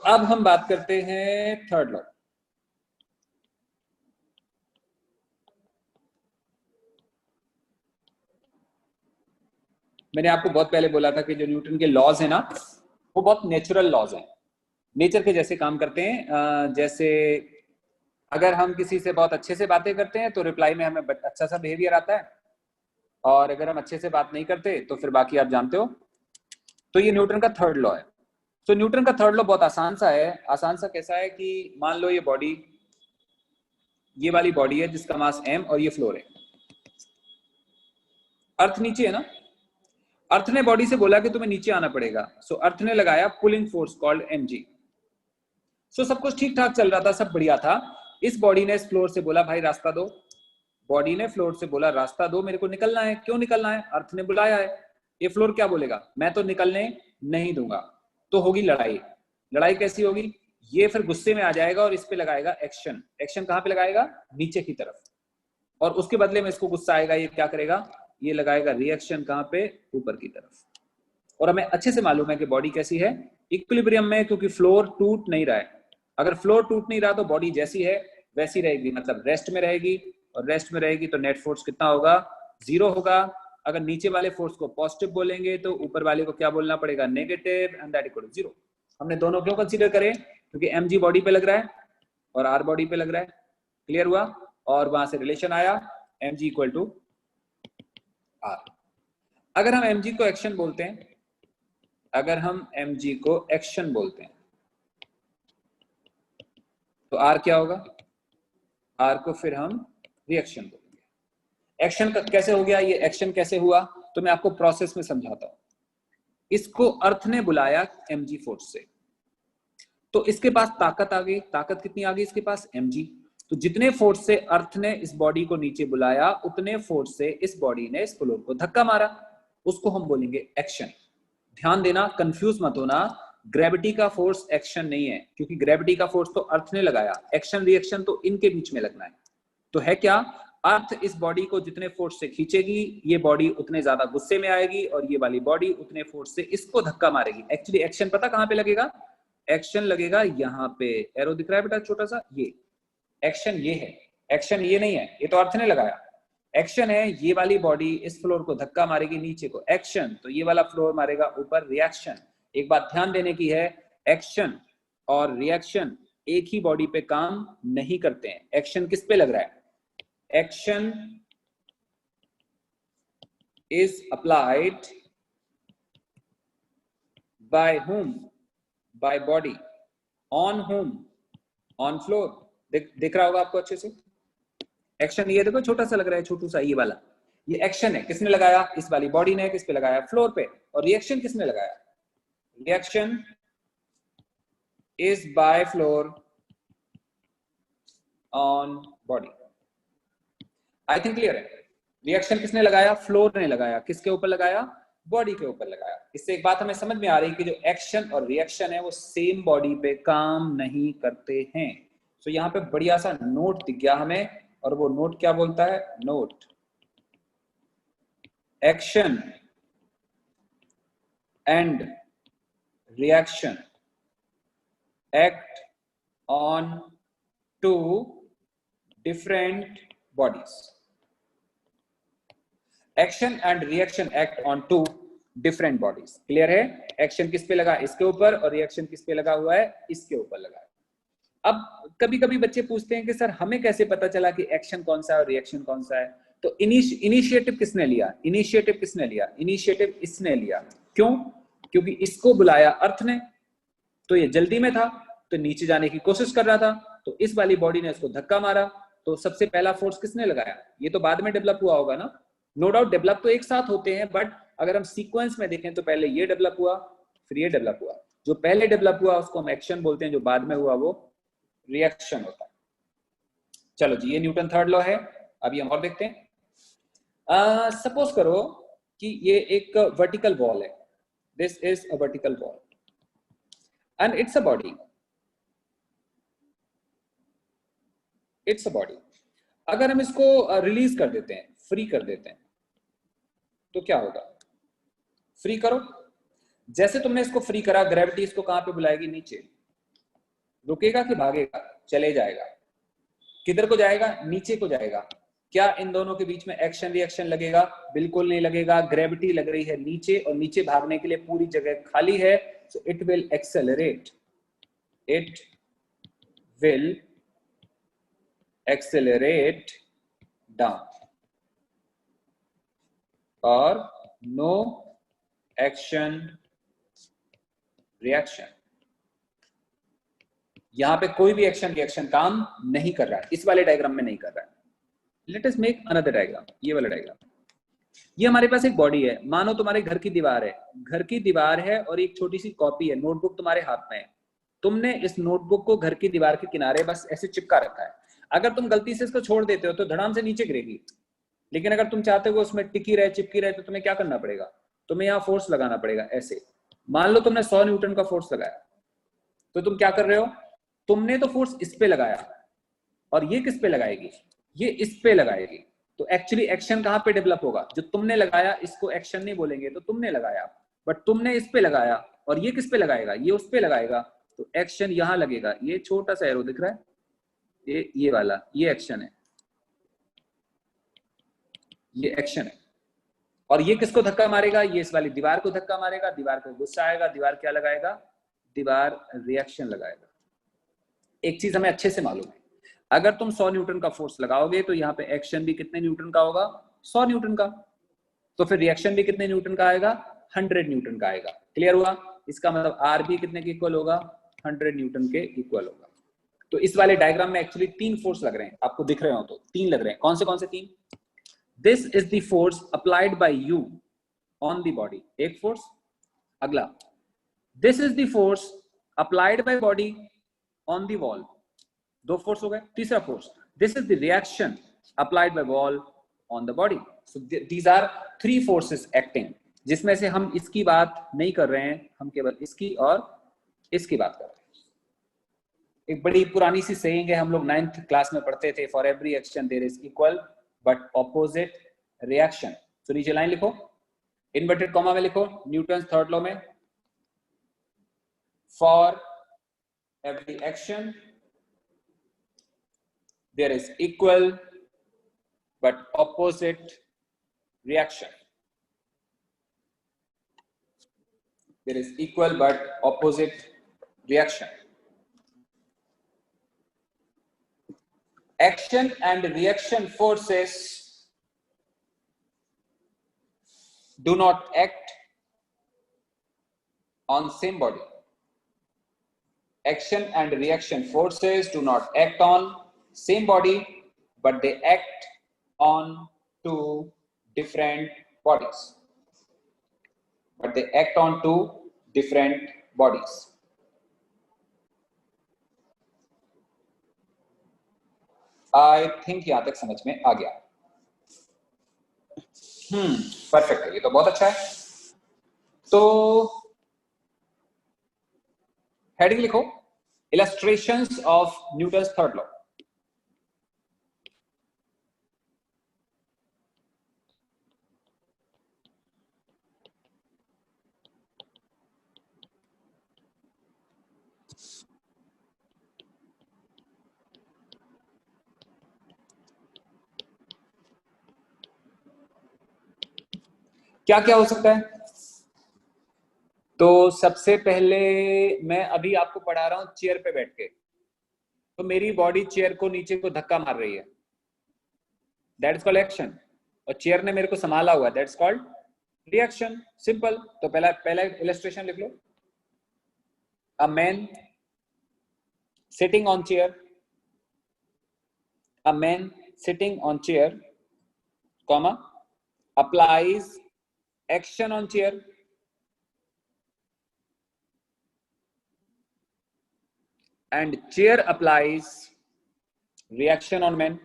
अब हम बात करते हैं थर्ड लॉ। मैंने आपको बहुत पहले बोला था कि जो न्यूटन के लॉज है ना, वो बहुत नेचुरल लॉज हैं, नेचर के जैसे काम करते हैं। जैसे अगर हम किसी से बहुत अच्छे से बातें करते हैं तो रिप्लाई में हमें अच्छा सा बिहेवियर आता है, और अगर हम अच्छे से बात नहीं करते तो फिर बाकी आप जानते हो। तो ये न्यूटन का थर्ड लॉ है। तो न्यूटन का थर्ड लॉ बहुत आसान सा है। आसान सा कैसा है कि मान लो ये बॉडी, ये वाली बॉडी है जिसका मास m और ये फ्लोर है। अर्थ नीचे है ना, अर्थ ने बॉडी से बोला कि तुम्हें नीचे आना पड़ेगा। सो अर्थ ने लगाया पुलिंग फोर्स कॉल्ड mg। सो सब कुछ ठीक ठाक चल रहा था, सब बढ़िया था। इस बॉडी ने इस फ्लोर से बोला भाई रास्ता दो। बॉडी ने फ्लोर से बोला रास्ता दो, मेरे को निकलना है। क्यों निकलना है? अर्थ ने बुलाया है। ये फ्लोर क्या बोलेगा? मैं तो निकलने नहीं दूंगा। तो होगी लड़ाई। लड़ाई कैसी होगी? ये फिर गुस्से में आ जाएगा और इस पे लगाएगा एक्शन। एक्शन कहां पे लगाएगा? नीचे की तरफ। और उसके बदले में इसको गुस्सा आएगा, ये क्या करेगा? ये लगाएगा रिएक्शन कहां पे? ऊपर की तरफ। और हमें अच्छे से मालूम है कि बॉडी कैसी है? इक्विलिब्रियम में, क्योंकि फ्लोर टूट नहीं रहा है। अगर फ्लोर टूट नहीं रहा तो बॉडी जैसी है वैसी रहेगी, मतलब रेस्ट में रहेगी। और रेस्ट में रहेगी तो नेट फोर्स कितना होगा? 0 होगा। अगर नीचे वाले फोर्स को पॉजिटिव बोलेंगे तो ऊपर वाले को क्या बोलना पड़ेगा? Negative, and that equal to 0। हमने दोनों क्यों कंसीडर करें? क्योंकि mg बॉडी पे लग रहा है और r बॉडी पे लग रहा है। क्लियर हुआ? और वहां से रिलेशन आया mg इक्वल टू r। अगर हम mg को एक्शन बोलते हैं, अगर हम mg को एक्शन बोलते हैं तो r क्या होगा? r को फिर हम रिएक्शन बोलेंगे। एक्शन कैसे हो गया? ये एक्शन कैसे हुआ तो मैं आपको प्रोसेस में समझाता हूं। इसको अर्थ ने बुलाया mg फोर्स से, तो इसके पास ताकत आ गई। ताकत कितनी आ गई इसके पास? mg। तो जितने फोर्स से अर्थ ने इस बॉडी को नीचे बुलाया, उतने फोर्स से इस बॉडी ने इस फ्लोर को धक्का मारा। उसको हम बोलेंगे एक्शन। ध्यान देना, कंफ्यूज मत होना। ग्रेविटी का फोर्स एक्शन नहीं है, क्योंकि ग्रेविटी का फोर्स तो अर्थ ने लगाया। एक्शन रिएक्शन तो इनके बीच में लगना है। तो है क्या? अर्थ इस बॉडी को जितने फोर्स से खींचेगी, ये बॉडी उतने ज्यादा गुस्से में आएगी, और ये वाली बॉडी उतने फोर्स से इसको धक्का मारेगी। एक्चुअली एक्शन पता कहां पे लगेगा? एक्शन लगेगा यहाँ पे। एरो दिख रहा है बेटा छोटा सा? ये एक्शन ये है। एक्शन ये नहीं है, ये तो अर्थ ने लगाया। एक्शन है ये वाली बॉडी इस फ्लोर को धक्का मारेगी नीचे को, एक्शन। तो ये वाला फ्लोर मारेगा ऊपर, रिएक्शन। एक बात ध्यान देने की है, एक्शन और रिएक्शन एक ही बॉडी पे काम नहीं करते हैं। एक्शन किस पे लग रहा है? Action is applied by whom? Bye body. On whom? On floor. दिख रहा होगा आपको अच्छे से। एक्शन ये देखो छोटा सा लग रहा है, छोटू सा, ये वाला, ये एक्शन है। किसने लगाया? इस वाली बॉडी ने। किस पे लगाया? फ्लोर पे। और रिएक्शन किसने लगाया? Reaction is by floor on body. I think clear है। रिएक्शन किसने लगाया? फ्लोर ने लगाया। किसके ऊपर लगाया? बॉडी के ऊपर लगाया। इससे एक बात हमें समझ में आ रही है कि जो एक्शन और रिएक्शन है वो सेम बॉडी पे काम नहीं करते हैं। तो यहाँ पे बढ़िया सा नोट दिख गया हमें, और वो नोट क्या बोलता है? Note action and reaction act on two different bodies. Action and reaction act on two different bodies. Clear है? एक्शन किस पे लगा? इसके ऊपर। और रिएक्शन किस पे लगा हुआ है? इसके ऊपर लगा है। अब कभी कभी बच्चे पूछते हैं कि सर हमें कैसे पता चला कि एक्शन कौन सा है और रिएक्शन कौन सा है? तो इनिशिएटिव किसने लिया? इनिशिएटिव किसने लिया? इनिशिएटिव इसने लिया। क्यों? क्योंकि इसको बुलाया अर्थ ने, तो ये जल्दी में था, तो नीचे जाने की कोशिश कर रहा था। तो इस वाली बॉडी ने इसको धक्का मारा। तो सबसे पहला फोर्स किसने लगाया? ये तो बाद में डेवलप हुआ होगा ना। नो डाउट डेवलप तो एक साथ होते हैं, बट अगर हम सीक्वेंस में देखें तो पहले ये डेवलप हुआ, फिर ये डेवलप हुआ। जो पहले डेवलप हुआ उसको हम एक्शन बोलते हैं, जो बाद में हुआ वो रिएक्शन होता है। चलो जी, ये न्यूटन थर्ड लॉ है। अभी हम और देखते हैं। सपोज करो कि ये एक वर्टिकल वॉल है। This is a vertical wall and it's a body. It's a body. अगर हम इसको रिलीज कर देते हैं, फ्री कर देते हैं, तो क्या होगा? फ्री करो। जैसे तुमने इसको फ्री करा, ग्रेविटी इसको कहां पे बुलाएगी? नीचे। रुकेगा कि भागेगा? चले जाएगा। किधर को जाएगा? नीचे को जाएगा। क्या इन दोनों के बीच में एक्शन रिएक्शन लगेगा? बिल्कुल नहीं लगेगा। ग्रेविटी लग रही है नीचे और नीचे भागने के लिए पूरी जगह खाली है, so it will accelerate, it will accelerate down और नो एक्शन रिएक्शन। यहां पे कोई भी एक्शन रिएक्शन काम नहीं कर रहा है, इस वाले डायग्राम में नहीं कर रहा है। Let us make another diagram, ये वाला डायग्राम। ये हमारे पास एक बॉडी है, मानो तुम्हारे घर की दीवार है, घर की दीवार है और एक छोटी सी कॉपी है, नोटबुक तुम्हारे हाथ में है। तुमने इस नोटबुक को घर की दीवार के किनारे बस ऐसे चिपका रखा है। अगर तुम गलती से इसको छोड़ देते हो तो धड़ाम से नीचे गिरेगी, लेकिन अगर तुम चाहते हो उसमें टिकी रहे, चिपकी रहे, तो तुम्हें क्या करना पड़ेगा? तुम्हें यहाँ फोर्स लगाना पड़ेगा ऐसे। मान लो तुमने 100 न्यूटन का फोर्स लगाया, तो तुम क्या कर रहे हो? तुमने तो फोर्स इस पे लगाया और ये किस पे लगाएगी? ये इस पे लगाएगी। तो एक्चुअली एक्शन कहां पे डेवलप होगा? जो तुमने लगाया, इसको एक्शन नहीं बोलेंगे, तो तुमने लगाया, बट तुमने इस पे लगाया और ये किस पे लगाएगा? ये उस पे लगाएगा, तो एक्शन यहां लगेगा। ये छोटा सा एरो दिख रहा है, ये वाला, ये एक्शन है, ये एक्शन है। और ये किसको धक्का मारेगा? ये इस वाली दीवार को धक्का मारेगा, दीवार को गुस्सा आएगा, दीवार क्या लगाएगा? दीवार रिएक्शन लगाएगा। एक चीज हमें अच्छे से मालूम है, अगर तुम 100 न्यूटन का फोर्स लगाओगे तो यहाँ पे एक्शन भी कितने न्यूटन का होगा? 100 न्यूटन का। तो फिर रिएक्शन भी कितने न्यूटन का आएगा? 100 न्यूटन का आएगा। क्लियर हुआ? इसका मतलब आर भी कितने के इक्वल होगा? 100 न्यूटन के इक्वल होगा। तो इस वाले डायग्राम में एक्चुअली 3 फोर्स लग रहे हैं, आपको दिख रहे हो तो 3 लग रहे हैं। कौन से 3? This is the force applied by you on the body, एक फोर्स। अगला, this is the force applied by body on the wall, 2 force हो गए। तीसरा force, this is the reaction applied by wall on the body. So these are 3 forces acting, जिसमें से हम इसकी बात नहीं कर रहे हैं, हम केवल इसकी और इसकी बात कर रहे हैं। एक बड़ी पुरानी सी सेइंग है, हम लोग 9th क्लास में पढ़ते थे, for every action there is equal but opposite reaction. तो नीचे लाइन लिखो, इन्वर्टेड कॉमा में लिखो, न्यूटन थर्ड लॉ में, for every action there is equal but opposite reaction. There is equal but opposite reaction. Action and reaction forces do not act on same body. Action and reaction forces do not act on same body, but they act on 2 different bodies. But they act on 2 different bodies. I think यहां तक समझ में आ गया। Perfect है, ये तो बहुत अच्छा है। तो हेडिंग लिखो, illustrations of Newton's third law. क्या क्या हो सकता है? तो सबसे पहले मैं अभी आपको पढ़ा रहा हूं चेयर पे बैठ के, तो मेरी बॉडी चेयर को नीचे को धक्का मार रही है, दैट इज कॉल्ड एक्शन। और चेयर ने मेरे को संभाला हुआ, दैट्स कॉल्ड रिएक्शन। सिंपल। तो पहला इलस्ट्रेशन लिख लो, a man sitting on chair, a man sitting on chair, comma, applies action on chair, and chair applies reaction on man,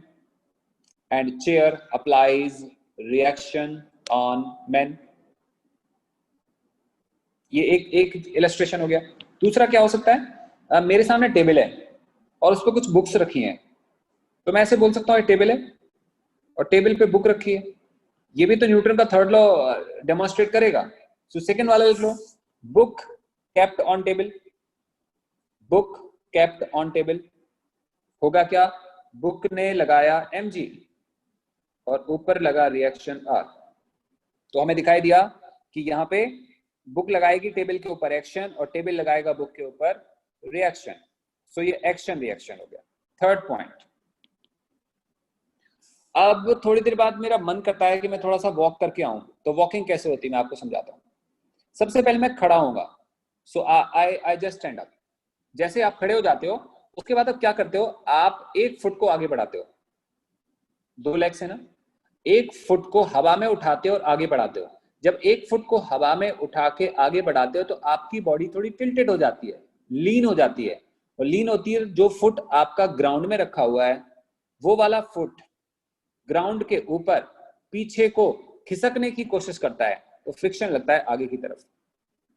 and chair applies reaction on man. ये एक illustration हो गया। दूसरा क्या हो सकता है? मेरे सामने टेबल है और उस पर कुछ बुक्स रखी हैं, तो मैं ऐसे बोल सकता हूँ टेबल है और टेबल पे बुक रखी है। ये भी तो न्यूटन का थर्ड लॉ डेमोन्स्ट्रेट करेगा। सो सेकंड वाला लिख लो, बुक केप्ट ऑन टेबल, बुक kept on table, होगा क्या, बुक ने लगाया mg और ऊपर लगा रिएक्शन r। तो हमें दिखाई दिया कि यहाँ पे बुक लगाएगी टेबल के ऊपर एक्शन और टेबल लगाएगा बुक के ऊपर रिएक्शन। सो ये एक्शन रिएक्शन हो गया। थर्ड पॉइंट, अब थोड़ी देर बाद मेरा मन करता है कि मैं थोड़ा सा वॉक करके आऊं, तो वॉकिंग कैसे होती है मैं आपको समझाता हूं। सबसे पहले मैं खड़ा होऊंगा, सो आई जस्ट स्टैंड अप। जैसे आप खड़े हो जाते हो उसके बाद आप क्या करते हो, आप 1 फुट को आगे बढ़ाते हो, 2 लेग्स है ना, 1 फुट को हवा में उठाते हो और आगे बढ़ाते हो। जब 1 फुट को हवा में उठा के आगे बढ़ाते हो तो आपकी बॉडी थोड़ी टिल्टेड हो जाती है, लीन हो जाती है, और लीन होती है। जो फुट आपका ग्राउंड में रखा हुआ है वो वाला फुट ग्राउंड के ऊपर पीछे को खिसकने की कोशिश करता है, तो फ्रिक्शन लगता है आगे की तरफ।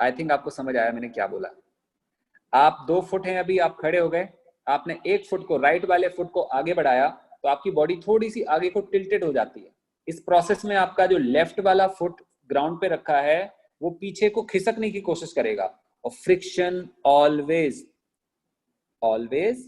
आई थिंक आपको समझ आया मैंने क्या बोला। आप 2 फुट हैं, अभी आप खड़े हो गए, आपने 1 फुट को, राइट वाले फुट को आगे बढ़ाया तो आपकी बॉडी थोड़ी सी आगे को टिल्टेड हो जाती है। इस प्रोसेस में आपका जो लेफ्ट वाला फुट ग्राउंड पे रखा है वो पीछे को खिसकने की कोशिश करेगा, और फ्रिक्शन ऑलवेज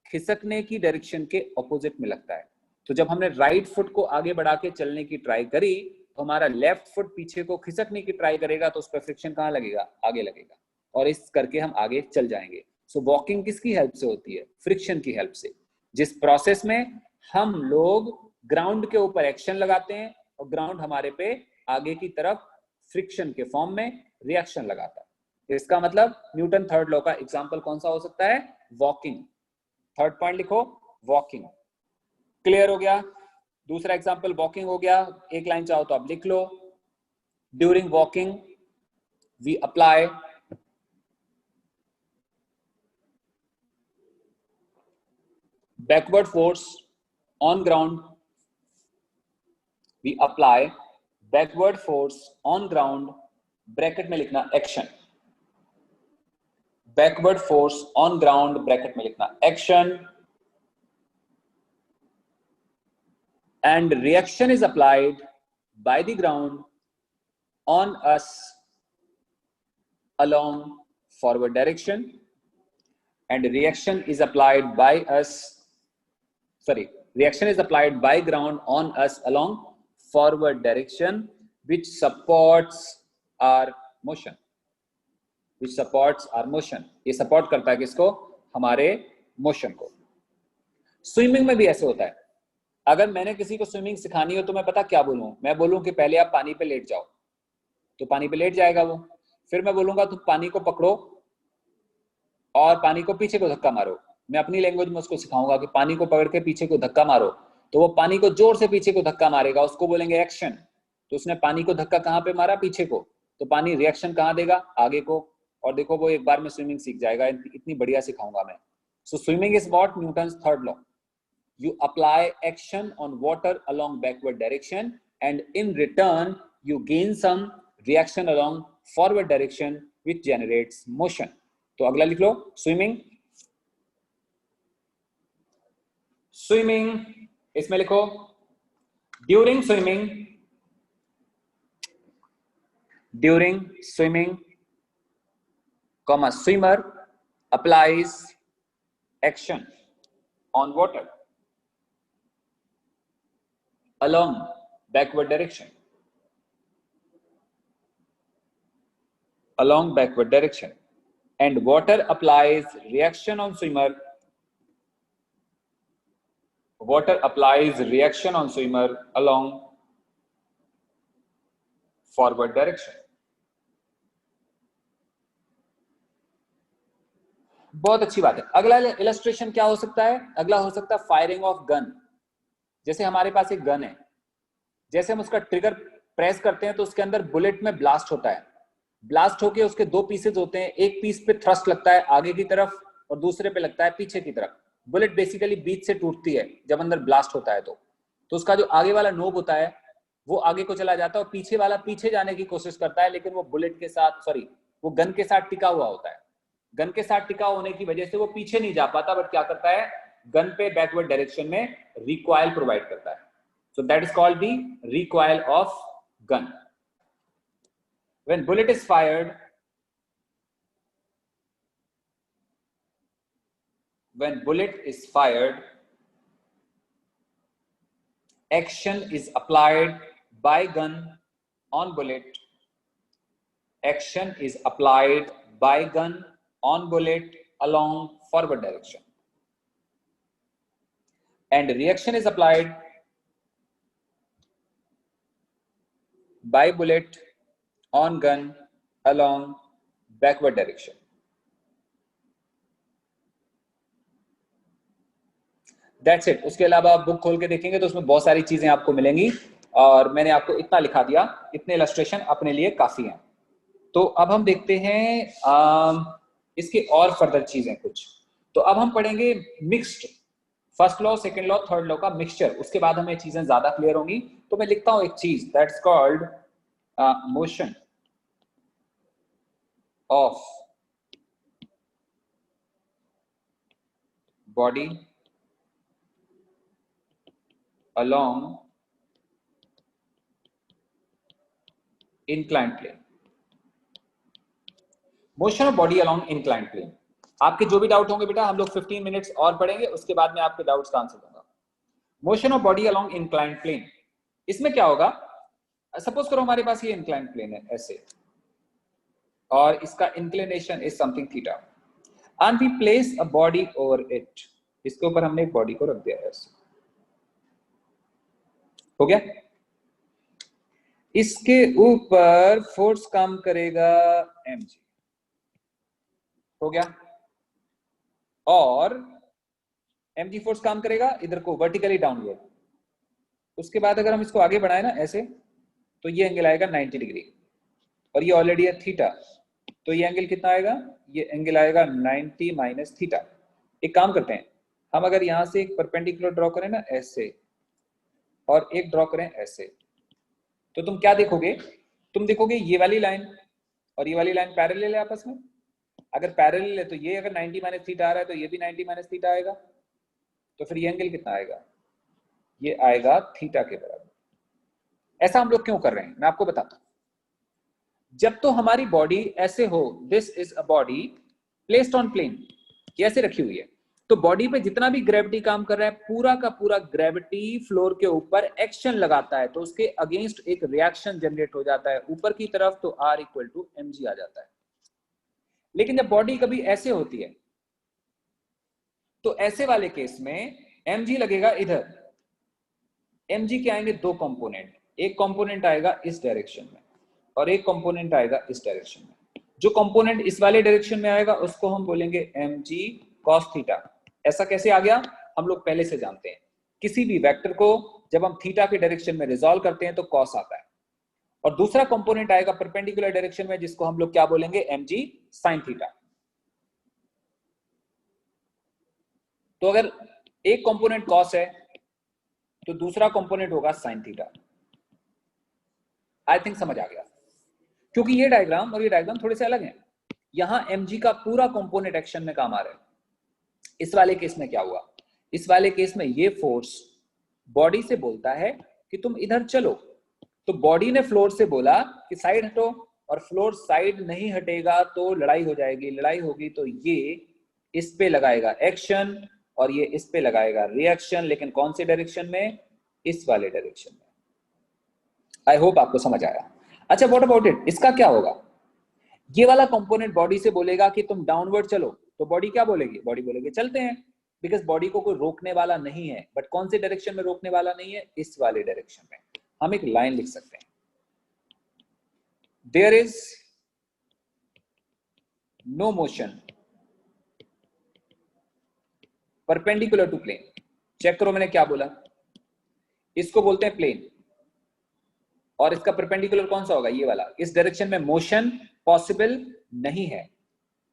खिसकने की डायरेक्शन के ऑपोजिट में लगता है। तो जब हमने राइट फुट को आगे बढ़ा के चलने की ट्राई करी तो हमारा लेफ्ट फुट पीछे को खिसकने की ट्राई करेगा, तो उस पर फ्रिक्शन कहाँ लगेगा, आगे लगेगा, और इस करके हम आगे चल जाएंगे। सो वॉकिंग किसकी हेल्प से होती है, फ्रिक्शन की हेल्प से, जिस प्रोसेस में हम लोग ग्राउंड के ऊपर एक्शन लगाते हैं और ग्राउंड हमारे पे आगे की तरफ फ्रिक्शन के फॉर्म में रिएक्शन लगाता है। इसका मतलब न्यूटन थर्ड लॉ का एग्जांपल कौन सा हो सकता है, वॉकिंग। थर्ड पॉइंट लिखो, वॉकिंग। क्लियर हो गया। दूसरा एग्जांपल वॉकिंग हो गया, एक लाइन चाहो तो आप लिख लो। During walking we apply backward force on ground, we apply backward force on ground, bracket में लिखना action, backward force on ground bracket में लिखना action, and reaction is applied by the ground on us along forward direction, and reaction is applied by ground on us along forward direction, which supports our motion, ये support करता है किसको, हमारे motion को। Swimming में भी ऐसे होता है। अगर मैंने किसी को स्विमिंग सिखानी हो तो मैं पता क्या बोलूं, मैं बोलूं कि पहले आप पानी पे लेट जाओ, तो पानी पे लेट जाएगा वो। फिर मैं बोलूंगा तुम पानी को पकड़ो और पानी को पीछे को धक्का मारो। मैं अपनी लैंग्वेज में उसको सिखाऊंगा कि पानी को पकड़ के पीछे को धक्का मारो, तो वो पानी को जोर से पीछे को धक्का मारेगा, उसको बोलेंगे एक्शन। तो उसने पानी को धक्का कहाँ पे मारा, पीछे को, तो पानी रिएक्शन कहाँ देगा, आगे को। और देखो वो एक बार में स्विमिंग सीख जाएगा, इतनी बढ़िया सिखाऊंगा मैं। So swimming is what, Newton's third law. You apply action on water along backward direction, and in return you gain some reaction along forward direction which generates motion. तो अगला लिख लो, swimming इसमें लिखो, during swimming comma swimmer applies action on water along backward direction, and water applies reaction on swimmer along forward direction. बहुत अच्छी बात है। अगला इलस्ट्रेशन क्या हो सकता है, अगला हो सकता है फायरिंग ऑफ गन। जैसे हमारे पास एक गन है, जैसे हम उसका ट्रिगर प्रेस करते हैं तो उसके अंदर बुलेट में ब्लास्ट होता है। ब्लास्ट होके उसके 2 पीसेज होते हैं, एक पीस पे थ्रस्ट लगता है आगे की तरफ और दूसरे पे लगता है पीछे की तरफ। बुलेट बेसिकली बीच से टूटती है जब अंदर ब्लास्ट होता है, तो उसका जो आगे वाला नोब होता है वो आगे को चला जाता है और पीछे वाला पीछे जाने की कोशिश करता है, लेकिन वो बुलेट के साथ, सॉरी, वो गन के साथ टिका हुआ होता है। गन के साथ टिका होने की वजह से वो पीछे नहीं जा पाता, बट क्या करता है, गन पे बैकवर्ड डायरेक्शन में रिकॉइल प्रोवाइड करता है। So that is called the recoil of gun. When bullet is fired, when bullet is fired, action is applied by gun on bullet. Action is applied by gun on bullet along forward direction, and reaction is applied by bullet on gun along backward direction. That's it. उसके अलावा आप book खोल के देखेंगे तो उसमें बहुत सारी चीजें आपको मिलेंगी, और मैंने आपको इतना लिखा दिया, इतने इलस्ट्रेशन अपने लिए काफी हैं। तो अब हम देखते हैं इसके और फर्दर चीजें कुछ। तो अब हम पढ़ेंगे mixed, first law, second law, third law का मिक्सचर। उसके बाद हमें चीजें ज्यादा क्लियर होंगी। तो मैं लिखता हूं एक चीज, that's called motion of body along inclined plane. Motion of body along inclined plane. आपके जो भी डाउट होंगे बेटा, हम लोग 15 मिनट्स और पढ़ेंगे, उसके बाद मैं आपके डाउट्स का आंसर दूंगा। Motion of body along inclined plane, इसमें क्या होगा? सपोज करो हमारे पास ये inclined plane है ऐसे, और इसका inclination is something theta, and we place a body over it. इसके ऊपर हमने एक बॉडी को रख दिया है ऐसे, हो गया? इसके ऊपर फोर्स काम करेगा mg, हो गया? और mg फोर्स काम करेगा इधर को वर्टिकली डाउनवर्ड। उसके बाद अगर हम इसको आगे बढ़ाए ना ऐसे, तो ये एंगल आएगा 90 डिग्री, और ये ऑलरेडी है थीटा, तो ये एंगल कितना आएगा? ये एंगल आएगा 90 माइनस थीटा। एक काम करते हैं, हम अगर यहां से एक परपेंडिकुलर ड्रॉ करें ना ऐसे, और एक ड्रॉ करें ऐसे, तो तुम क्या देखोगे? तुम देखोगे ये वाली लाइन और ये वाली लाइन पैरेलल है आपस में। अगर पैरेलल है तो ये अगर 90 माइनस थीटा आ रहा है तो ये भी 90 माइनस थीटा आएगा, तो फिर ये एंगल कितना आएगा? ये आएगा थीटा के बराबर। ऐसा हम लोग क्यों कर रहे हैं मैं आपको बताता हूं। जब तो हमारी बॉडी ऐसे हो, this is a body placed on plane, ऐसे रखी हुई है, तो बॉडी पे जितना भी ग्रेविटी काम कर रहा है, पूरा का पूरा ग्रेविटी फ्लोर के ऊपर एक्शन लगाता है, तो उसके अगेंस्ट एक रिएक्शन जनरेट हो जाता है ऊपर की तरफ, तो R इक्वल टू mg आ जाता है। लेकिन जब बॉडी कभी ऐसे होती है, तो ऐसे वाले केस में mg लगेगा इधर। mg के आएंगे दो कंपोनेंट, एक कंपोनेंट आएगा इस डायरेक्शन में और एक कंपोनेंट आएगा इस डायरेक्शन में। जो कंपोनेंट इस वाले डायरेक्शन में आएगा उसको हम बोलेंगे mg cos थीटा। ऐसा कैसे आ गया? हम लोग पहले से जानते हैं, किसी भी वेक्टर को जब हम थीटा के डायरेक्शन में रिजॉल्व करते हैं तो कॉस आता है, और दूसरा कंपोनेंट आएगा परपेंडिकुलर डायरेक्शन में, जिसको हम लोग क्या बोलेंगे? mg sin theta. तो अगर एक कंपोनेंट कॉस है तो दूसरा कंपोनेंट होगा sin थीटा। आई थिंक समझ आ गया, क्योंकि ये डायग्राम और ये डायग्राम थोड़े से अलग हैं। यहां mg का पूरा कंपोनेंट एक्शन में काम आ रहा है। इस वाले केस में क्या हुआ? इस वाले केस में ये फोर्स बॉडी से बोलता है कि तुम इधर चलो, तो बॉडी ने फ्लोर से बोला कि साइड हटो, और फ्लोर साइड नहीं हटेगा तो लड़ाई हो जाएगी। लड़ाई होगी तो ये इस पे लगाएगा एक्शन और ये इस पे लगाएगा रिएक्शन, लेकिन कौन से डायरेक्शन में? इस वाले डायरेक्शन में। आई होप आपको समझ आया। अच्छा, व्हाट अबाउट इट, इसका क्या होगा? ये वाला कंपोनेंट बॉडी से बोलेगा कि तुम डाउनवर्ड चलो, तो बॉडी क्या बोलेगी? बॉडी बोलेगी चलते हैं, बिकॉज बॉडी को कोई रोकने वाला नहीं है। बट कौन से डायरेक्शन में रोकने वाला नहीं है? इस वाले डायरेक्शन में। हम एक लाइन लिख सकते हैं, there is no motion perpendicular to plane. Check करो मैंने क्या बोला, इसको बोलते हैं प्लेन, और इसका परपेंडिकुलर कौन सा होगा? ये वाला। इस डायरेक्शन में मोशन पॉसिबल नहीं है।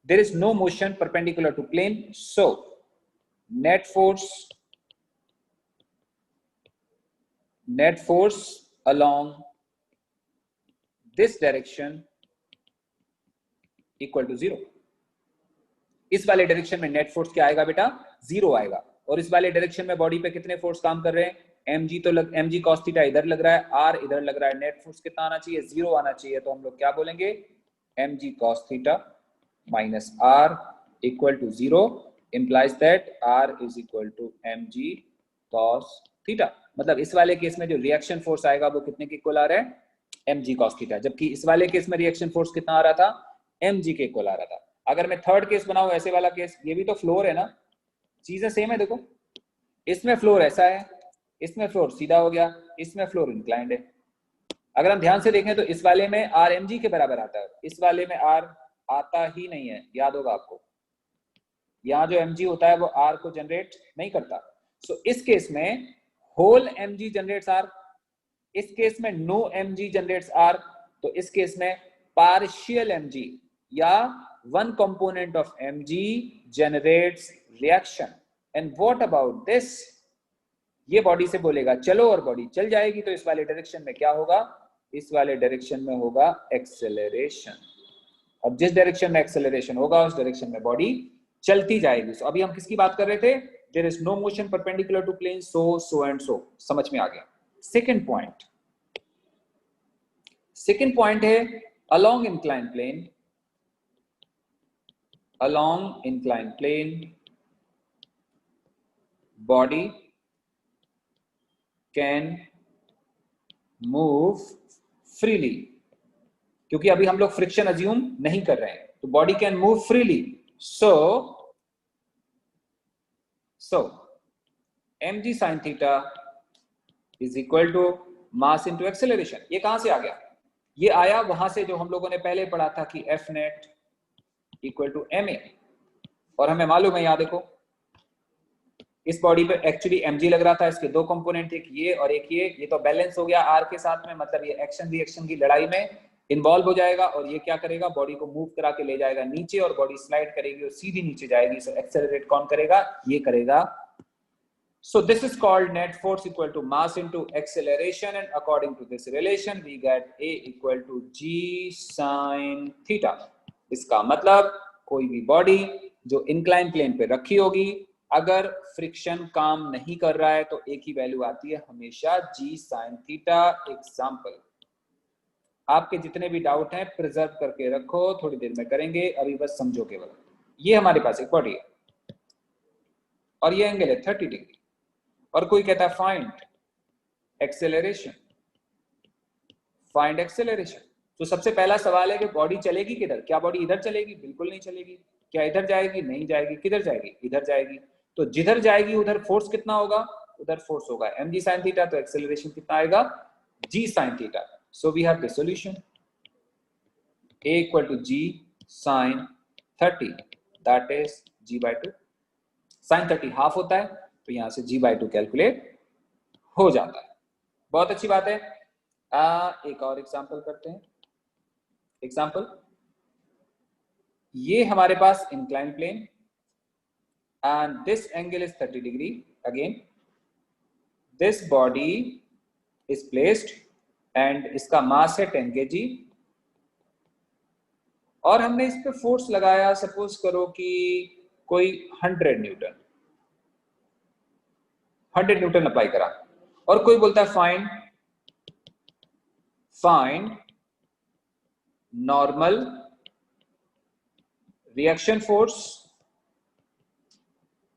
There is no motion perpendicular to plane, so net force along this direction equal to 0. इस वाले डायरेक्शन में नेट फोर्स क्या आएगा बेटा? 0 आएगा। और इस वाले डायरेक्शन में बॉडी पे कितने फोर्स काम कर रहे हैं? mg तो mg cos थीटा इधर लग रहा है, r इधर लग रहा है। नेट फोर्स कितना आना चाहिए? 0 आना चाहिए। तो हम लोग क्या बोलेंगे? mg cos theta minus r equal to 0। implies that r is equal to mg cos theta. मतलब इस वाले केस में जो रिएक्शन फोर्स आएगा वो कितने के इक्वल आ रहा है, mg cos थीटा, जबकि इस वाले केस में रिएक्शन फोर्स कितना आ रहा था, mg के इक्वल आ रहा था। अगर मैं थर्ड केस बनाऊं ऐसे वाला केस, ये भी तो फ्लोर है ना, चीजें सेम है। देखो इसमें फ्लोर ऐसा है, इसमें फ्लोर सीधा हो गया, इसमें फ्लोर इंक्लाइंड है। अगर हम ध्यान से देखें तो इस वाले में r mg के बराबर आता है, इस वाले में r आता ही नहीं है, याद होगा आपको। यहाँ जो mg होता है वो r को जनरेट नहीं करता। सो इस केस में होल mg जनरेट्स r, इस केस में नो mg जनरेट्स r, तो इस केस में पार्शियल mg या one component of mg generates reaction. And what about this, ये बॉडी से बोलेगा चलो, और बॉडी चल जाएगी तो इस वाले डायरेक्शन में क्या होगा, इस वाले डायरेक्शन में होगा एक्सेलरेशन। और जिस डायरेक्शन में एक्सेलरेशन होगा उस डायरेक्शन में बॉडी चलती जाएगी। सो अभी हम किसकी बात कर रहे थे, there is no motion perpendicular to plane, so and so, समझ में आ गया। सेकंड पॉइंट है along incline plane, along inclined plane body can move freely, क्योंकि अभी हम लोग फ्रिक्शन अज्यूम नहीं कर रहे हैं, तो body can move freely. So mg sin theta is equal to mass into acceleration. ये कहां से आ गया, ये आया वहां से जो हम लोगों ने पहले पढ़ा था कि F net equal to M A, और हमें मालूम है, यहाँ देखो इस बॉडी पे एक्चुअली mg लग रहा था, इसके दो कंपोनेंट, एक ये और एक ये तो बैलेंस हो गया r के साथ में, मतलब ये एक्शन रिएक्शन की लड़ाई में इन्वॉल्व हो जाएगा, और ये क्या करेगा, बॉडी को मूव करा के ले जाएगा नीचे, और बॉडी स्लाइड करेगी और सीधी नीचे जाएगी। सो एक्सेलरेट कौन करेगा, ये करेगा। So this is called net force equal to mass into acceleration, and according to this relation we get A equal to G sin theta। इसका मतलब कोई भी बॉडी जो इंक्लाइन प्लेन पे रखी होगी, अगर फ्रिक्शन काम नहीं कर रहा है तो एक ही वैल्यू आती है हमेशा, G sin थीटा। एग्जाम्पल, आपके जितने भी डाउट हैं प्रिजर्व करके रखो, थोड़ी देर में करेंगे, अभी बस समझो केवल। ये हमारे पास एक बॉडी है और ये एंगल है 30 डिग्री, और कोई कहता है फाइंड एक्सेलरेशन, फाइंड एक्सेलरेशन। तो सबसे पहला सवाल है कि बॉडी चलेगी किधर, क्या बॉडी इधर चलेगी, बिल्कुल नहीं चलेगी। क्या इधर जाएगी, नहीं जाएगी। किधर जाएगी, इधर जाएगी। तो जिधर जाएगी उधर फोर्स कितना होगा, उधर फोर्स होगा mg sin थीटा, तो एक्सेलरेशन कितना आएगा, g sin theta. So we have the solution a equal to g sin 30, that is g/2। sin 30 half होता है, तो यहां से g/2 कैलकुलेट हो जाता है। बहुत अच्छी बात है। एक और एग्जांपल करते हैं। एग्जांपल, ये हमारे पास incline plane and this angle is 30 degree. Again this body is placed and इसका मास है 10 kg, और हमने इस पे फोर्स लगाया, सपोज करो कि कोई 100 न्यूटन, 100 न्यूटन अप्लाई करा, और कोई बोलता है find normal reaction force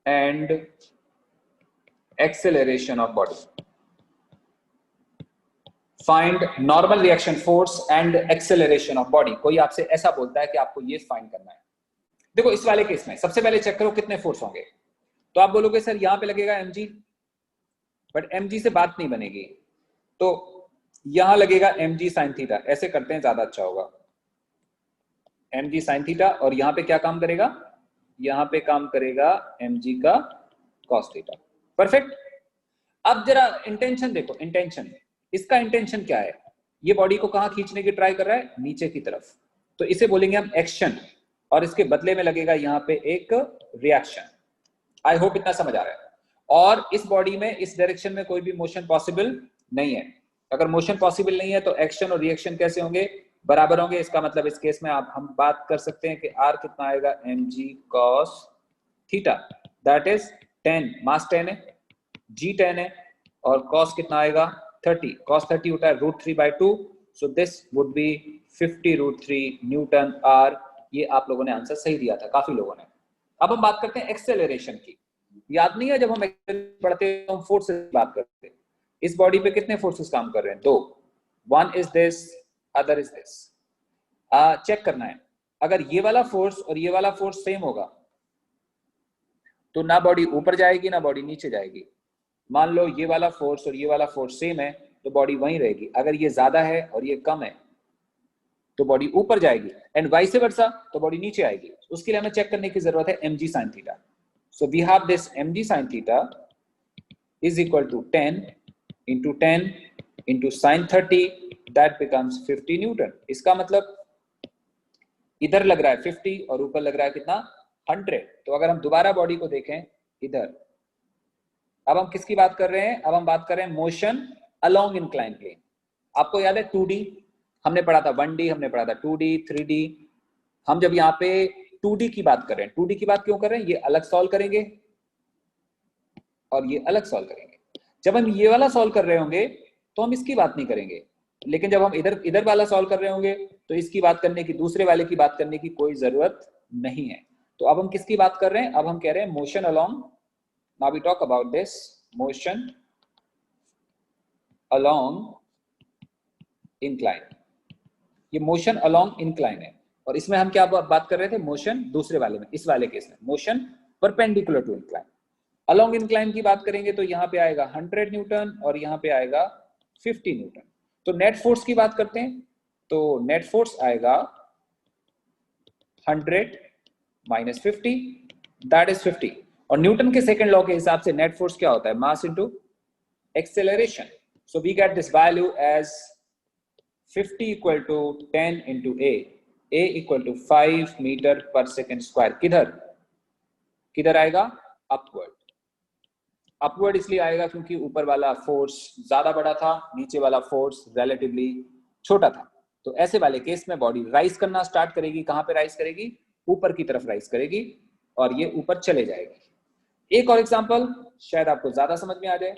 and acceleration of body. Find normal reaction force and acceleration of body. कोई आपसे ऐसा बोलता है कि आपको ये फाइंड करना है। देखो इस वाले केस में सबसे पहले चेक करो कितने फोर्स होंगे, तो आप बोलोगे सर यहां पे लगेगा mg, बट mg से बात नहीं बनेगी, तो यहां लगेगा mg sin थीटा। ऐसे करते हैं, ज्यादा अच्छा होगा। mg sin थीटा, और यहां पे क्या काम करेगा, यहां पे काम करेगा mg का cos थीटा। परफेक्ट। अब जरा इंटेंशन देखो, इंटेंशन, इसका इंटेंशन क्या है, ये बॉडी को कहां खींचने की ट्राई कर रहा है, नीचे की तरफ, तो इसे बोलेंगे हम एक्शन, और इसके बदले में लगेगा यहां पे एक रिएक्शन। आई होप इतना समझ आ रहा है। और इस बॉडी में इस डायरेक्शन में कोई भी मोशन पॉसिबल नहीं है। अगर मोशन पॉसिबल नहीं है तो एक्शन और रिएक्शन कैसे होंगे, बराबर होंगे। इसका मतलब इस केस में आप हम बात कर सकते हैं कि r कितना आएगा, mg cos theta, that is 10, मास 10 है, g 10 है, और cos कितना आएगा 30, cos 30 होता है √3/2, so this would be 50 √3 Newton r। ये आप लोगों ने आंसर सही दिया था, काफी लोगों ने। अब हम बात करते हैं एक्सेलरेशन की। याद नहीं है जब हम पढ़ते हैं तो हम फोर्सेस की बात करते हैं। इस बॉडी पे कितने फोर्सेस काम कर रहे हैं? 2। One is this, other is this. Check करना है, अगर ये वाला फोर्स और ये वाला फोर्स सेम होगा तो ना बॉडी ऊपर जाएगी ना बॉडी नीचे जाएगी। मान लो ये वाला फोर्स और ये वाला फोर्स सेम है तो बॉडी वहीं रहेगी। अगर ये ज्यादा है और ये कम है तो बॉडी ऊपर जाएगी, एंड वाइस वर्सा तो बॉडी नीचे आएगी। उसके लिए हमें चेक करने की जरूरत है mg sin theta. So we have this mg sin theta is equal to 10 into 10 into sin 30, that becomes 50 Newton. इसका मतलब इधर लग रहा है 50 और ऊपर लग रहा है कितना? 100। तो अगर हम दोबारा बॉडी को देखें इधर, अब हम किसकी बात कर रहे हैं? अब हम बात कर रहे हैं मोशन अलोंग इंक्लाइन प्लेन। आपको याद है 2D हमने पढ़ा था, 1D हमने पढ़ा था, 2D 3D। हम जब यहाँ पे 2D की बात कर रहे हैं, 2D की बात क्यों कर रहे हैं? ये अलग सॉल्व करेंगे और ये अलग सॉल्व करेंगे। जब हम ये वाला सॉल्व कर रहे होंगे तो हम इसकी बात नहीं करेंगे, लेकिन जब हम इधर वाला सॉल्व कर रहे होंगे तो इसकी बात करने की, दूसरे वाले की बात करने की कोई जरूरत नहीं है। तो अब हम किसकी बात कर रहे हैं? अब हम कह रहे हैं motion along. Now we talk about this motion along incline. ये मोशन अलोंग इंक्लाइन है और इसमें हम क्या बात कर रहे थे? मोशन दूसरे वाले में, इस वाले केस में motion perpendicular to incline. Along incline की बात करेंगे तो यहाँ पे आएगा 100 न्यूटन और यहाँ पे आएगा 50 न्यूटन। तो नेट फोर्स की बात करते हैं तो नेट फोर्स आएगा 100 माइनस 50, दैट इज 50। और न्यूटन के सेकंड लॉ के हिसाब से नेट फोर्स क्या होता है? Mass into acceleration. So we get this value as 50 equal to 10 into a equal to 5 meter पर सेकेंड स्क्वायर। किधर आएगा? अपवर्ड। अपवर्ड इसलिए आएगा क्योंकि ऊपर वाला फोर्स ज्यादा बड़ा था, नीचे वाला फोर्स रिलेटिवली छोटा था। तो ऐसे वाले केस में बॉडी राइज करना स्टार्ट करेगी। कहां पे राइज करेगी? ऊपर की तरफ राइज करेगी और ये ऊपर चले जाएगी। एक और एग्जांपल शायद आपको ज्यादा समझ में आ जाए।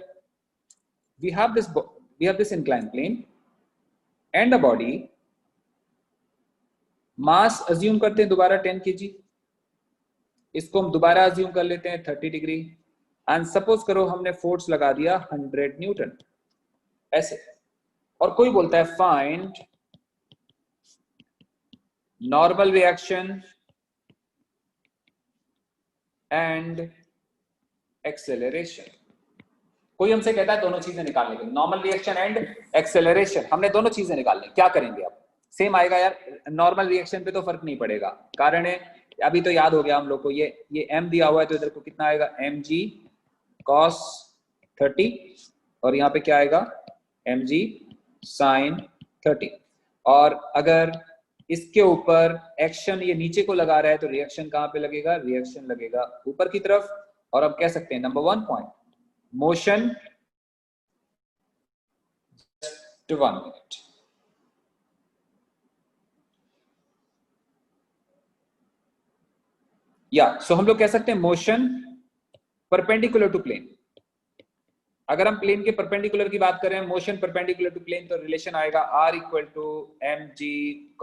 We have this incline plane and a body, mass assume करते हैं दोबारा 10 kg, इसको हम दोबारा अज्यूम कर लेते हैं 30 डिग्री, एंड सपोज करो हमने फोर्स लगा दिया 100 न्यूटन ऐसे। और कोई बोलता है find normal reaction and acceleration. कोई हमसे कहता है दोनों चीजें निकालने के, नॉर्मल रिएक्शन एंड एक्सेलरेशन। हमने दोनों चीजें निकालनी, क्या करेंगे? अब सेम आएगा यार, नॉर्मल रिएक्शन पे तो फर्क नहीं पड़ेगा। कारण है अभी तो याद हो गया हम लोग को, ये m दिया हुआ है तो इधर को कितना आएगा? mg cos 30 और यहाँ पे क्या आएगा? mg sin 30। और अगर इसके ऊपर एक्शन ये नीचे को लगा रहा है तो रिएक्शन कहाँ पे लगेगा? रिएक्शन लगेगा ऊपर की तरफ। और अब कह सकते हैं number 1 point, motion to 1 minute। सो हम लोग कह सकते हैं मोशन परपेंडिकुलर टू प्लेन। अगर हम प्लेन के परपेंडिकुलर की बात करें, मोशन परपेंडिकुलर टू प्लेन, तो रिलेशन आएगा r equal to mg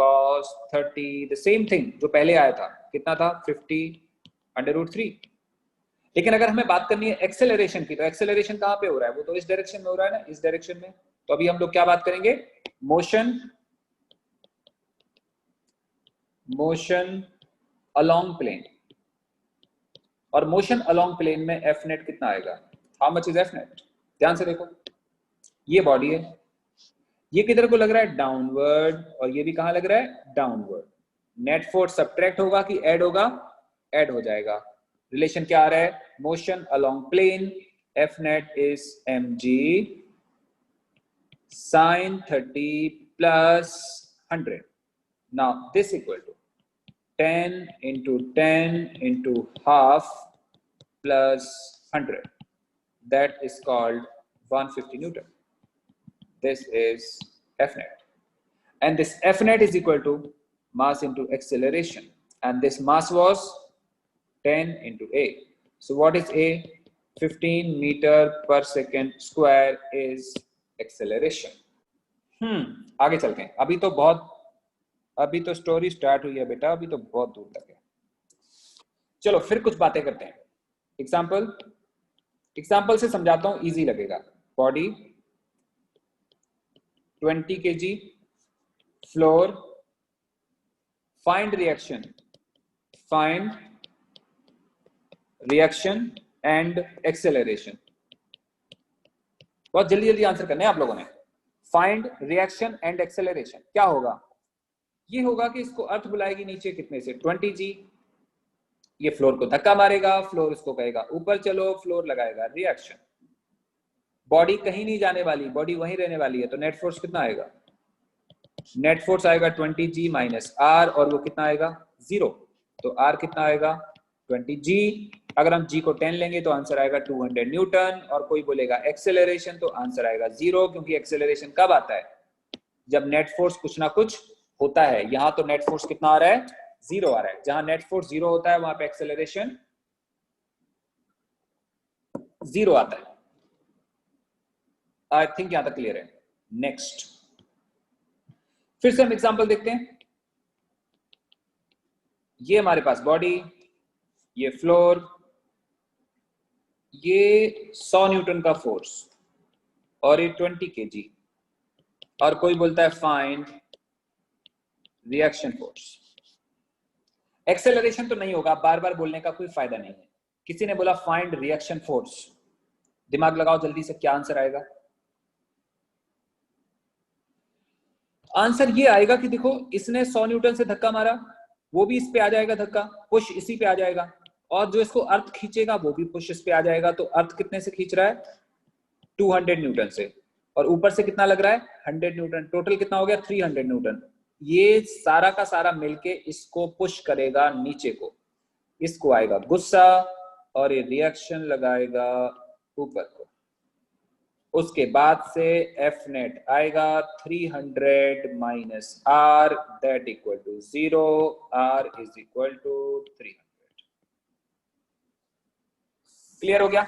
cos 30, the same thing जो पहले आया था। कितना था? 50√3। लेकिन अगर हमें बात करनी है एक्सेलरेशन की, तो एक्सेलरेशन कहां पे हो रहा है? वो तो इस डायरेक्शन में हो रहा है ना, इस डायरेक्शन में। तो अभी हम लोग क्या बात करेंगे? Motion along plane. और मोशन अलोंग प्लेन में एफ नेट कितना आएगा? How much is F net? ध्यान से देखो, ये बॉडी है, ये किधर को लग रहा है? डाउनवर्ड। और ये भी कहां लग रहा है? डाउनवर्ड। नेट फोर्स सब्ट्रैक्ट होगा कि ऐड होगा? ऐड हो जाएगा। रिलेशन क्या आ रहा है? Motion along plane, F net is mg sin 30 plus 100. Now this equal to 10 into 10 into half plus 100. That is called 150 Newton. This is F net. And this F net is equal to mass into acceleration. And this mass was 10 into A. So what is A? 15 meter per second square is acceleration. आगे चलते हैं। अभी तो story start हुई है बेटा, अभी तो बहुत दूर तक है। चलो फिर कुछ बातें करते हैं। एग्जाम्पल से समझाता हूं, इजी लगेगा। Body 20 kg, floor, find reaction and acceleration. बहुत जल्दी जल्दी आंसर करने हैं आप लोगों ने। फाइंड रिएक्शन एंड एक्सेलरेशन क्या होगा? ये होगा कि इसको अर्थ बुलाएगी नीचे कितने से, 20g। ये फ्लोर को धक्का मारेगा, फ्लोर इसको कहेगा ऊपर चलो, फ्लोर लगाएगा रिएक्शन। बॉडी कहीं नहीं जाने वाली, बॉडी वहीं रहने वाली है, तो नेट फोर्स कितना आएगा? नेट फोर्स आएगा 20g माइनस आर, और वो कितना आएगा? 0। तो आर कितना आएगा? 20g। अगर हम g को 10 लेंगे तो आंसर आएगा 200 न्यूटन। और कोई बोलेगा एक्सेलरेशन, तो आंसर आएगा 0, क्योंकि एक्सेलरेशन कब आता है? जब नेट फोर्स कुछ ना कुछ होता है। यहां तो नेट फोर्स कितना आ रहा है? 0 आ रहा है। जहां नेट फोर्स 0 होता है वहां पे एक्सेलरेशन 0 आता है। आई थिंक यहां तक क्लियर है। नेक्स्ट, फिर से हम एग्जांपल देखते हैं। ये हमारे पास बॉडी, ये फ्लोर, ये 100 न्यूटन का फोर्स और ये 20 kg, और कोई बोलता है फाइंड रिएक्शन फोर्स। एक्सेलरेशन तो नहीं होगा, बार बार बोलने का कोई फायदा नहीं है। किसी ने बोला फाइंड रिएक्शन फोर्स, दिमाग लगाओ जल्दी से, क्या आंसर आएगा? आंसर ये आएगा कि देखो, इसने 100 न्यूटन से धक्का मारा, वो भी इस पे आ जाएगा धक्का, पुश इसी पे आ जाएगा, और जो इसको अर्थ खींचेगा वो भी पुश इस पे आ जाएगा। तो अर्थ कितने से खींच रहा है? 200 न्यूटन से, और ऊपर से कितना लग रहा है? 100 न्यूटन। टोटल कितना हो गया? 300 न्यूटन। ये सारा का सारा मिलके इसको पुश करेगा नीचे को, इसको आएगा गुस्सा, और ये रिएक्शन लगाएगा ऊपर को। उसके बाद से एफ नेट आएगा 300 minus R, that equal to 0, R is equal to 300। Clear हो गया?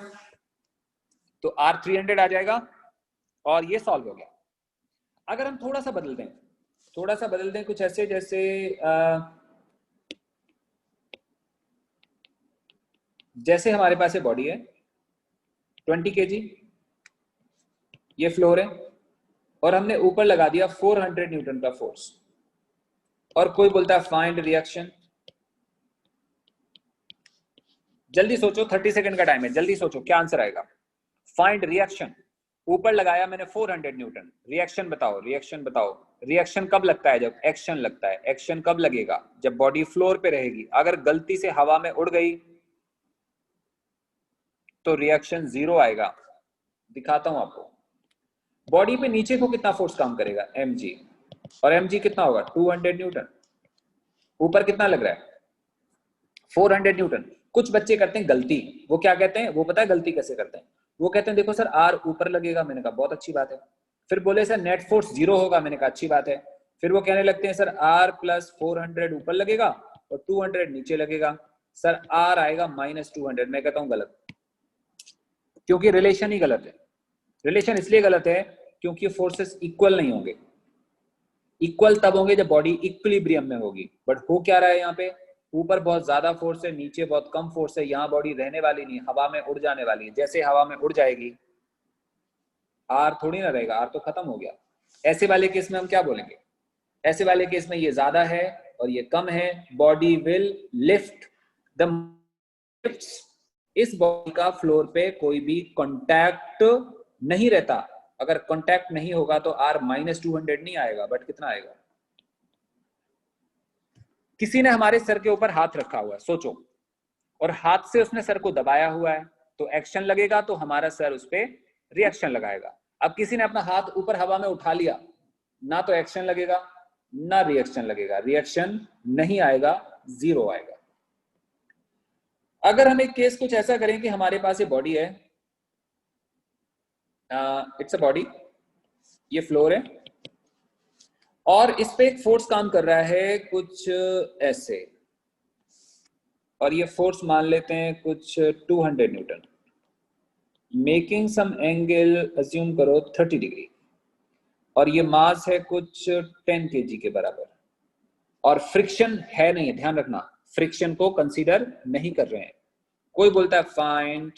तो आर 300 आ जाएगा, और ये सॉल्व हो गया। अगर हम थोड़ा सा बदल दें कुछ ऐसे, जैसे हमारे पास ये बॉडी है 20 kg, ये फ्लोर है, और हमने ऊपर लगा दिया 400 न्यूटन का फोर्स, और कोई बोलता है फाइंड रिएक्शन। जल्दी सोचो, 30 सेकंड का टाइम है, जल्दी सोचो क्या आंसर आएगा। फाइंड रिएक्शन, ऊपर लगाया मैंने 400 न्यूटन, रिएक्शन बताओ, रिएक्शन कब लगता है? जब एक्शन लगता है। एक्शन कब लगेगा? जब बॉडी फ्लोर पे रहेगी। अगर गलती से हवा में उड़ गई तो रिएक्शन 0 आएगा। दिखाता हूं आपको। बॉडी पे नीचे को कितना फोर्स काम करेगा? mg, और mg कितना होगा? 200 न्यूटन। ऊपर कितना लग रहा है? 400 न्यूटन। कुछ बच्चे करते हैं गलती, वो क्या कहते हैं? वो पता है गलती कैसे करते हैं? वो कहते हैं देखो सर आर ऊपर लगेगा, मैंने कहा बहुत अच्छी बात है। फिर बोले सर नेट फोर्स 0 होगा, मैंने कहा अच्छी बात है। फिर वो कहने लगते हैं सर आर प्लस 400 ऊपर लगेगा और 200 नीचे लगेगा, सर आर आएगा माइनस 200। मैं कहता हूं गलत, क्योंकि रिलेशन ही गलत है। रिलेशन इसलिए गलत है क्योंकि फोर्सेस इक्वल नहीं होंगे। इक्वल तब होंगे जब बॉडी इक्विलिब्रियम में होगी। बट हो क्या रहा है यहाँ पे? ऊपर बहुत ज्यादा फोर्स है, नीचे बहुत कम फोर्स है। यहाँ बॉडी रहने वाली नहीं, हवा में उड़ जाने वाली है। जैसे हवा में उड़ जाएगी आर थोड़ी ना रहेगा, आर तो खत्म हो गया। ऐसे वाले केस में हम क्या बोलेंगे? ऐसे वाले केस में ये ज्यादा है और ये कम है। Body will lift the lifts. इस बॉडी का फ्लोर पे कोई भी कॉन्टैक्ट नहीं रहता। अगर कॉन्टैक्ट नहीं होगा तो आर माइनस 200 नहीं आएगा, बट कितना आएगा? किसी ने हमारे सर के ऊपर हाथ रखा हुआ है, सोचो, और हाथ से उसने सर को दबाया हुआ है, तो एक्शन लगेगा, तो हमारा सर उस पर रिएक्शन लगाएगा। अब किसी ने अपना हाथ ऊपर हवा में उठा लिया, ना तो एक्शन लगेगा ना रिएक्शन लगेगा। रिएक्शन नहीं आएगा, 0 आएगा। अगर हम एक केस कुछ ऐसा करें कि हमारे पास ये बॉडी है, इट्स अ बॉडी, ये फ्लोर है, और इस पे एक फोर्स काम कर रहा है कुछ ऐसे, और ये फोर्स मान लेते हैं कुछ 200 Newton, making some angle assume करो 30 डिग्री, और ये मास है कुछ 10 kg के बराबर, और फ्रिक्शन है नहीं, ध्यान रखना फ्रिक्शन को कंसीडर नहीं कर रहे हैं। कोई बोलता है find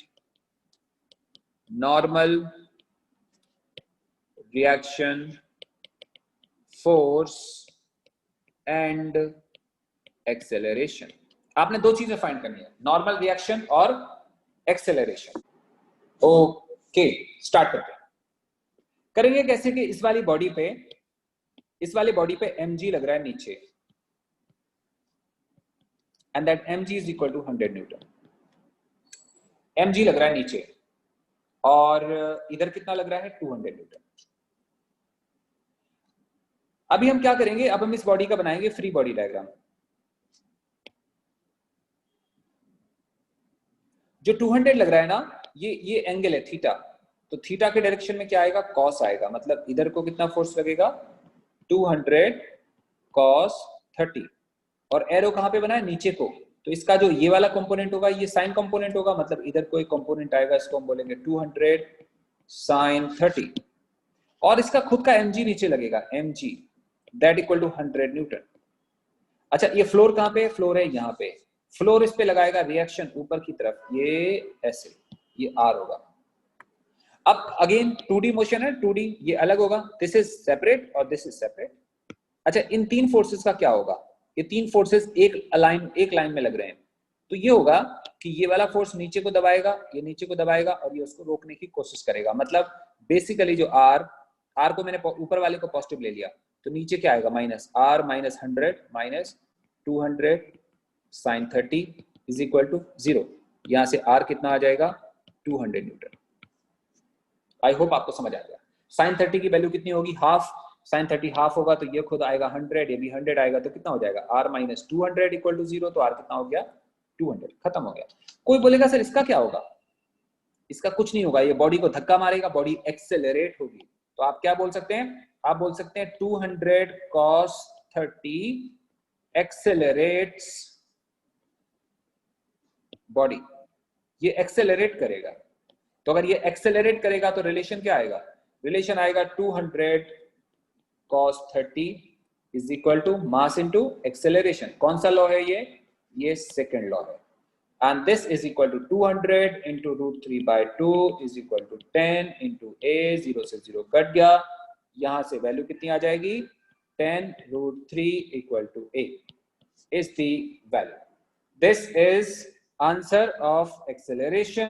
normal reaction force and acceleration. आपने दो चीजें फाइंड करनी है, नॉर्मल रिएक्शन और एक्सेलरेशन। ओके, स्टार्ट करते हैं। करेंगे कैसे कि इस वाली बॉडी पे mg लग रहा है नीचे, and that mg is equal to 100 Newton. mg लग रहा है नीचे और इधर कितना लग रहा है 200 न्यूटन। अभी हम क्या करेंगे, अब हम इस बॉडी का बनाएंगे फ्री बॉडी डायग्राम। जो 200 लग रहा है ना, ये एंगल है थीटा, तो थीटा के डायरेक्शन में क्या आएगा, कॉस आएगा। मतलब इधर को कितना फोर्स लगेगा 200 कॉस 30, और एरो कहां पे बना है, नीचे को। तो इसका जो ये वाला कंपोनेंट होगा ये साइन कंपोनेंट होगा, मतलब इधर कोई कंपोनेंट आएगा, इसको हम बोलेंगे 200 साइन 30, और इसका खुद का mg नीचे लगेगा, mg that equal to 100 Newton. अच्छा, ये फ्लोर कहां पे, फ्लोर है यहाँ पे, फ्लोर इस पे लगाएगा रिएक्शन ऊपर की तरफ, ये ऐसे, ये R होगा। अब अगेन 2D मोशन है, 2D ये अलग होगा, दिस इज सेपरेट और दिस इज सेपरेट। अच्छा, इन तीन फोर्सेस का क्या होगा, ये तीन फोर्सेस एक लाइन में लग रहे हैं, तो ये होगा कि ये वाला फोर्स नीचे को दबाएगा, ये नीचे को दबाएगा और ये उसको रोकने की कोशिश करेगा। मतलब बेसिकली जो R को मैंने ऊपर वाले को पॉजिटिव ले लिया, तो नीचे क्या आएगा, minus R minus 100 minus 200 sine 30 is equal to 0। यहां से R कितना आ जाएगा 200 न्यूटन। आई होप आपको समझ आ गया। साइन 30 की वैल्यू कितनी होगी, हाफ। साइन 30 हाफ होगा तो ये खुद आएगा 100, ये भी 100 आएगा, तो कितना हो जाएगा R माइनस 200 इक्वल टू 0। तो R कितना हो गया 200, खत्म हो गया। कोई बोलेगा सर इसका क्या होगा, इसका कुछ नहीं होगा, ये बॉडी को धक्का मारेगा, बॉडी एक्सेलरेट होगी। तो आप क्या बोल सकते हैं, आप बोल सकते हैं 200 cos 30 एक्सेलरेट्स बॉडी, ये एक्सेलरेट करेगा। तो अगर ये एक्सेलरेट करेगा तो रिलेशन क्या आएगा, रिलेशन आएगा 200 cos 30 is equal to mass into acceleration. कौन सा लॉ है ये सेकंड लॉ है। and this is equal to 200 into root 3 by 2 is equal to 10 into a, 0 से 0 कट गया, यहां से वैल्यू कितनी आ जाएगी 10 root 3 equal to a is the value. This is answer of acceleration.